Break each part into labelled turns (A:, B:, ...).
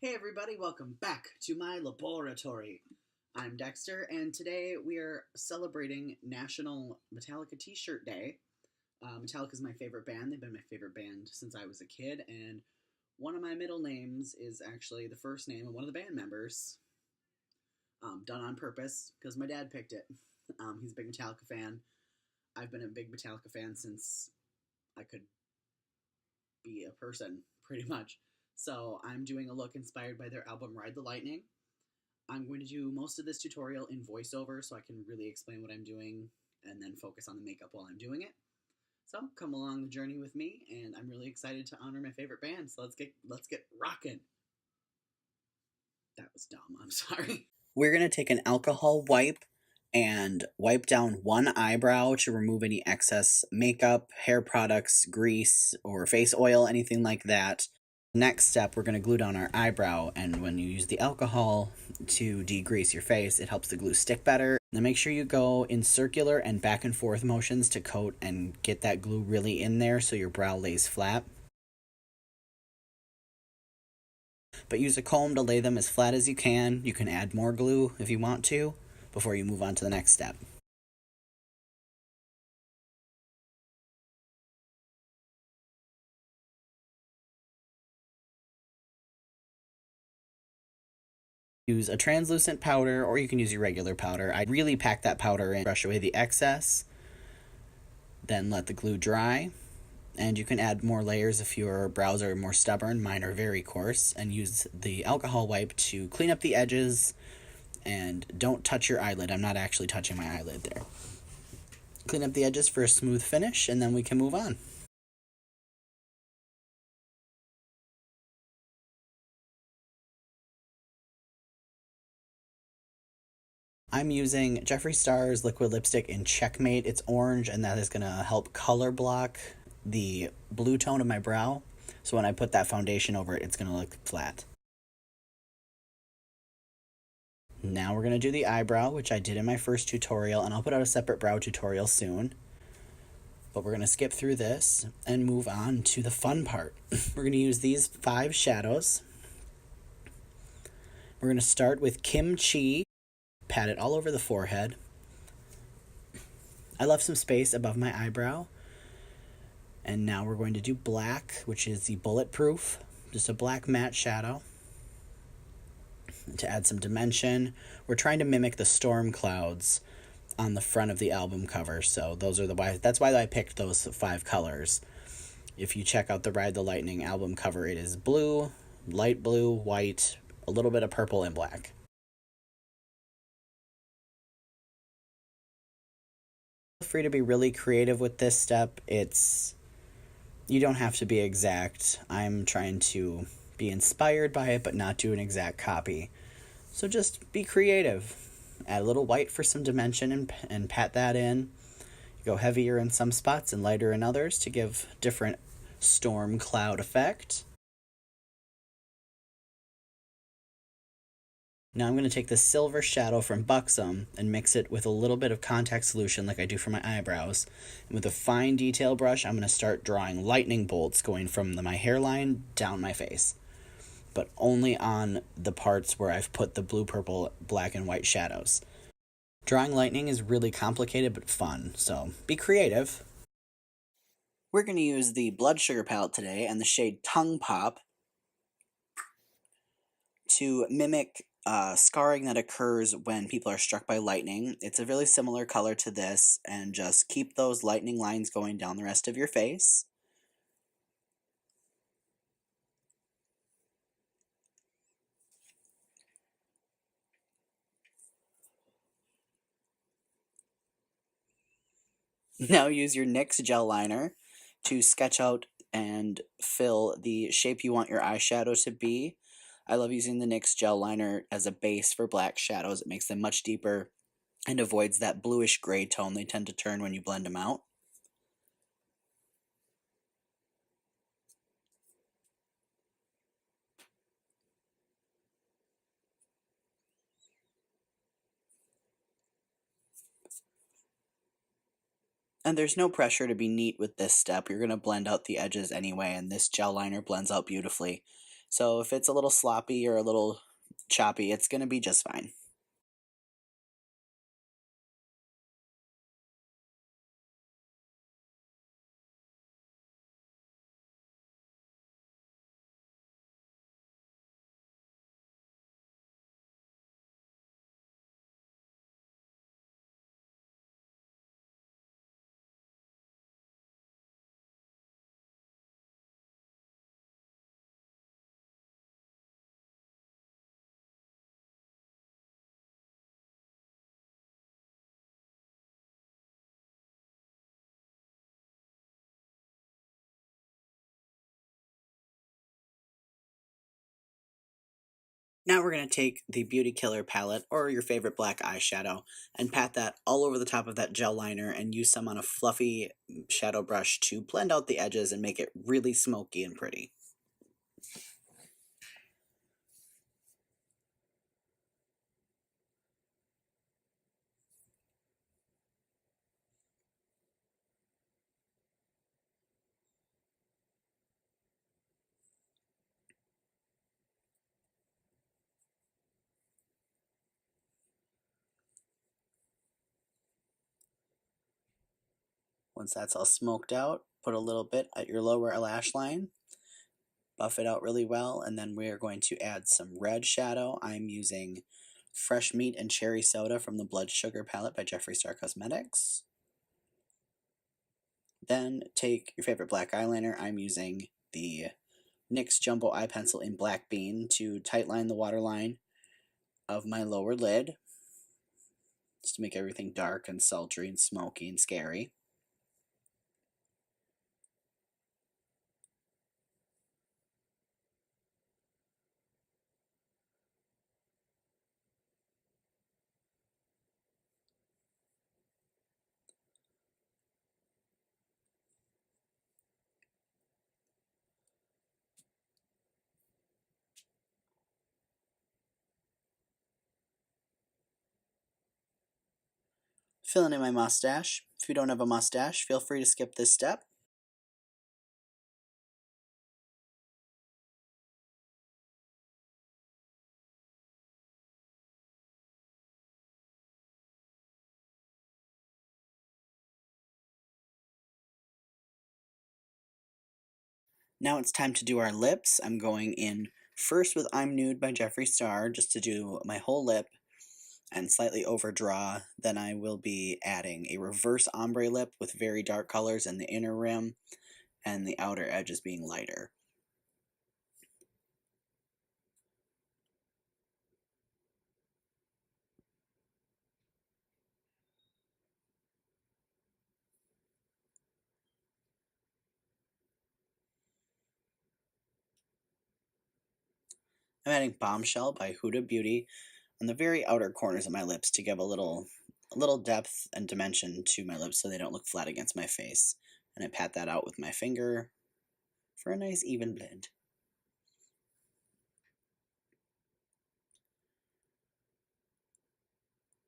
A: Hey everybody, welcome back to my laboratory. I'm Dexter, and today we are celebrating National Metallica T-Shirt Day. Metallica is my favorite band. They've been my favorite band since I was a kid, and one of my middle names is actually the first name of one of the band members, done on purpose, because my dad picked it. He's a big Metallica fan. I've been a big Metallica fan since I could be a person, pretty much. So I'm doing a look inspired by their album Ride the Lightning. I'm going to do most of this tutorial in voiceover so I can really explain what I'm doing and then focus on the makeup while I'm doing it. So come along the journey with me, and I'm really excited to honor my favorite band. So let's get rocking. That was dumb. I'm sorry. We're going to take an alcohol wipe and wipe down one eyebrow to remove any excess makeup, hair products, grease, or face oil, anything like that. Next step, we're going to glue down our eyebrow, and when you use the alcohol to degrease your face, it helps the glue stick better. Now make sure you go in circular and back and forth motions to coat and get that glue really in there so your brow lays flat. But use a comb to lay them as flat as you can. You can add more glue if you want to before you move on to the next step. Use a translucent powder, or you can use your regular powder. I really pack that powder in, brush away the excess, then let the glue dry. And you can add more layers if your brows are more stubborn. Mine are very coarse. And use the alcohol wipe to clean up the edges. And don't touch your eyelid. I'm not actually touching my eyelid there. Clean up the edges for a smooth finish, and then we can move on. I'm using Jeffree Star's liquid lipstick in Checkmate. It's orange, and that is going to help color block the blue tone of my brow. So when I put that foundation over it, it's going to look flat. Now we're going to do the eyebrow, which I did in my first tutorial, and I'll put out a separate brow tutorial soon. But we're going to skip through this and move on to the fun part. We're going to use these 5 shadows. We're going to start with Kimchi. Pat it all over the forehead. I left some space above my eyebrow. And now we're going to do black, which is the bulletproof, just a black matte shadow. To add some dimension, we're trying to mimic the storm clouds on the front of the album cover. So that's why I picked those 5 colors. If you check out the Ride the Lightning album cover, it is blue, light blue, white, a little bit of purple, and black. Feel free to be really creative with this step. You don't have to be exact. I'm trying to be inspired by it, but not do an exact copy. So just be creative. Add a little white for some dimension and pat that in. Go heavier in some spots and lighter in others to give different storm cloud effect. Now I'm going to take the silver shadow from Buxom and mix it with a little bit of contact solution like I do for my eyebrows. And with a fine detail brush, I'm going to start drawing lightning bolts going from my hairline down my face. But only on the parts where I've put the blue, purple, black, and white shadows. Drawing lightning is really complicated but fun, so be creative. We're going to use the Blood Sugar palette today and the shade Tongue Pop to mimic scarring that occurs when people are struck by lightning. It's a really similar color to this, and just keep those lightning lines going down the rest of your face. Now use your NYX gel liner to sketch out and fill the shape you want your eyeshadow to be. I love using the NYX gel liner as a base for black shadows. It makes them much deeper and avoids that bluish gray tone they tend to turn when you blend them out. And there's no pressure to be neat with this step. You're going to blend out the edges anyway, and this gel liner blends out beautifully. So if it's a little sloppy or a little choppy, it's going to be just fine. Now we're going to take the Beauty Killer palette or your favorite black eyeshadow and pat that all over the top of that gel liner and use some on a fluffy shadow brush to blend out the edges and make it really smoky and pretty. Once that's all smoked out, put a little bit at your lower lash line, buff it out really well, and then we're going to add some red shadow. I'm using Fresh Meat and Cherry Soda from the Blood Sugar palette by Jeffree Star Cosmetics. Then take your favorite black eyeliner. I'm using the NYX Jumbo Eye Pencil in Black Bean to tightline the waterline of my lower lid, just to make everything dark and sultry and smoky and scary. Filling in my mustache. If you don't have a mustache, feel free to skip this step. Now it's time to do our lips. I'm going in first with I'm Nude by Jeffree Star, just to do my whole lip and slightly overdraw. Then I will be adding a reverse ombre lip with very dark colors in the inner rim and the outer edges being lighter. I'm adding Bombshell by Huda Beauty on the very outer corners of my lips to give a little depth and dimension to my lips so they don't look flat against my face. And I pat that out with my finger for a nice even blend.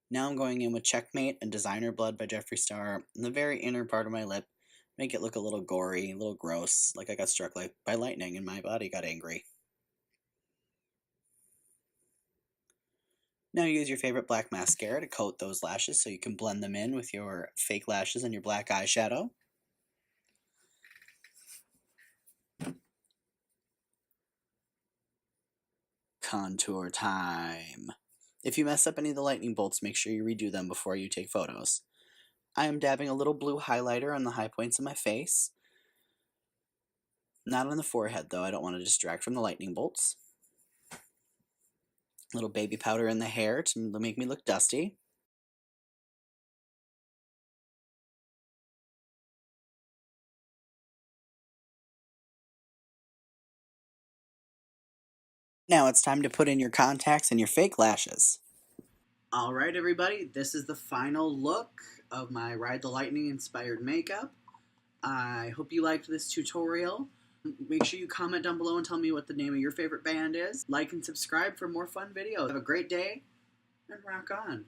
A: Now I'm going in with Checkmate and Designer Blood by Jeffree Star in the very inner part of my lip. Make it look a little gory, a little gross, like I got struck by lightning and my body got angry. Now use your favorite black mascara to coat those lashes so you can blend them in with your fake lashes and your black eyeshadow. Contour time. If you mess up any of the lightning bolts, make sure you redo them before you take photos. I am dabbing a little blue highlighter on the high points of my face. Not on the forehead, though. I don't want to distract from the lightning bolts. A little baby powder in the hair to make me look dusty. Now it's time to put in your contacts and your fake lashes. All right, everybody, this is the final look of my Ride the Lightning inspired makeup. I hope you liked this tutorial. Make sure you comment down below and tell me what the name of your favorite band is. Like and subscribe for more fun videos. Have a great day and rock on.